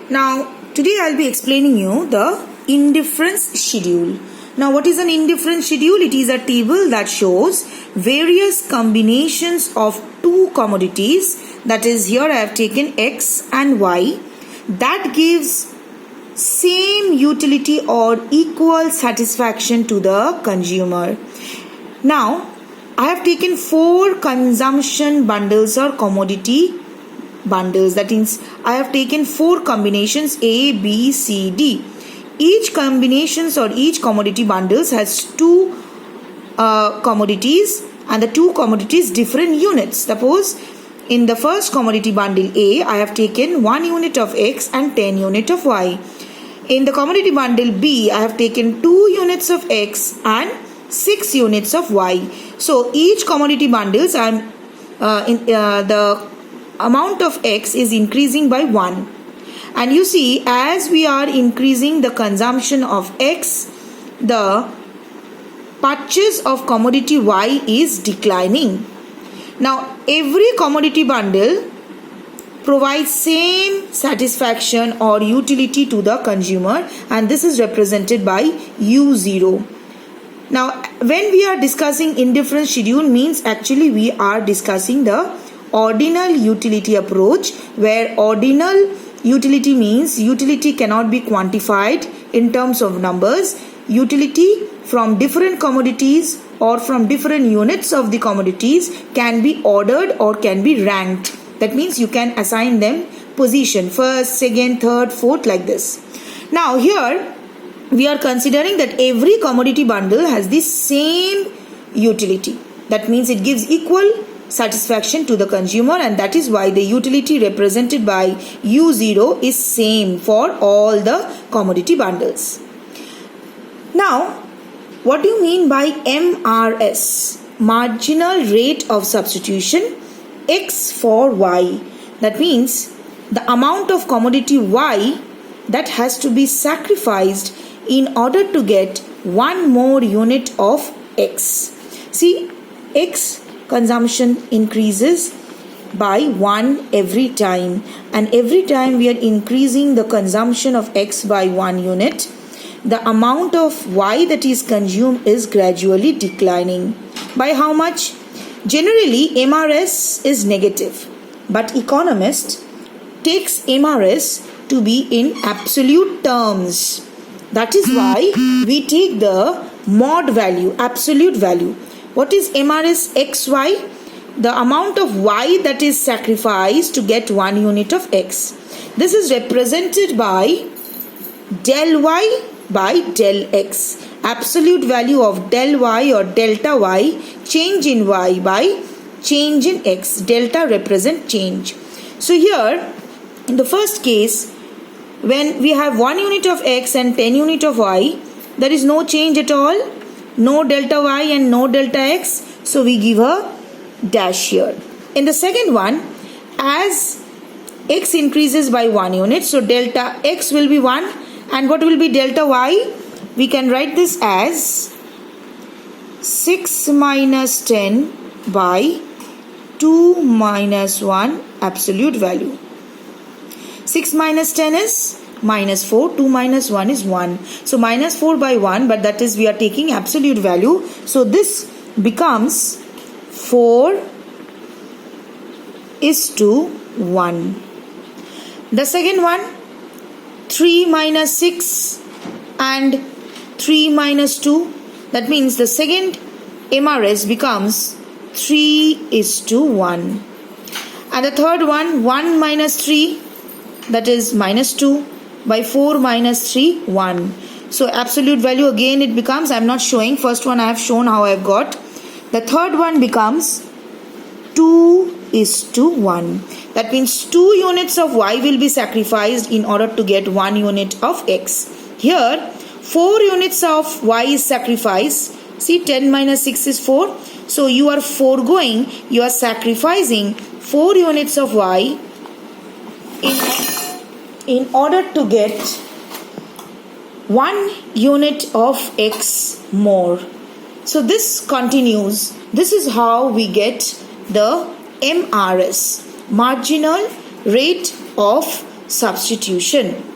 Now, today I'll be explaining you the indifference schedule. Now, what is an indifference schedule? It is a table that shows various combinations of two commodities. That is, here I have taken X and Y. That gives same utility or equal satisfaction to the consumer. Now, I have taken 4 consumption bundles or commodity bundles. That means I have taken 4 combinations A, B, C, D. Each combinations or each commodity bundles has 2 commodities, and the 2 commodities different units. Suppose in the first commodity bundle A, I have taken 1 unit of X and 10 unit of Y. In the commodity bundle B, I have taken 2 units of X and 6 units of Y. So each commodity bundles the amount of X is increasing by 1. And you see, as we are increasing the consumption of X, the purchase of commodity Y is declining. Now, every commodity bundle provides same satisfaction or utility to the consumer, and this is represented by U0. Now, when we are discussing indifference schedule, means actually we are discussing the ordinal utility approach, where ordinal utility means utility cannot be quantified in terms of numbers. Utility from different commodities or from different units of the commodities can be ordered or can be ranked. That means you can assign them position, first, second, third, fourth, like this. Now here we are considering that every commodity bundle has the same utility. That means it gives equal satisfaction to the consumer, and that is why the utility represented by U0 is same for all the commodity bundles. Now, what do you mean by MRS? Marginal rate of substitution X for Y. That means the amount of commodity Y that has to be sacrificed in order to get 1 more unit of X. See, X consumption increases by 1 every time, and every time we are increasing the consumption of X by 1 unit, the amount of Y that is consumed is gradually declining. By how much? Generally, MRS is negative, but economist takes MRS to be in absolute terms. That is why we take the mod value, absolute value. What is MRS XY? The amount of Y that is sacrificed to get 1 unit of X. This is represented by del Y by del X. Absolute value of del Y or delta Y, change in Y by change in X. Delta represent change. So here, in the first case, when we have 1 unit of X and 10 unit of Y, there is no change at all, no delta Y and no delta X, so we give a dash here. In the second one, as X increases by 1 unit, so delta X will be 1, and what will be delta Y? We can write this as 6 minus 10 by 2 minus 1 absolute value. 6 minus 10 is minus 4, 2 minus 1 is 1. So minus 4 by 1, but that is we are taking absolute value. So this becomes 4 is to 1. The second one, 3 minus 6 and 3 minus 2. That means the second MRS becomes 3 is to 1. And the third one, 1 minus 3, that is minus 2 by 4 minus 3, 1. So absolute value again it becomes, I am not showing, first one I have shown how I have got. The third one becomes 2 is to 1. That means 2 units of Y will be sacrificed in order to get 1 unit of X. Here 4 units of Y is sacrificed. See, 10 minus 6 is 4. So you are foregoing, you are sacrificing 4 units of Y in order to get 1 unit of X more. So this continues. This is how we get the MRS, marginal rate of substitution.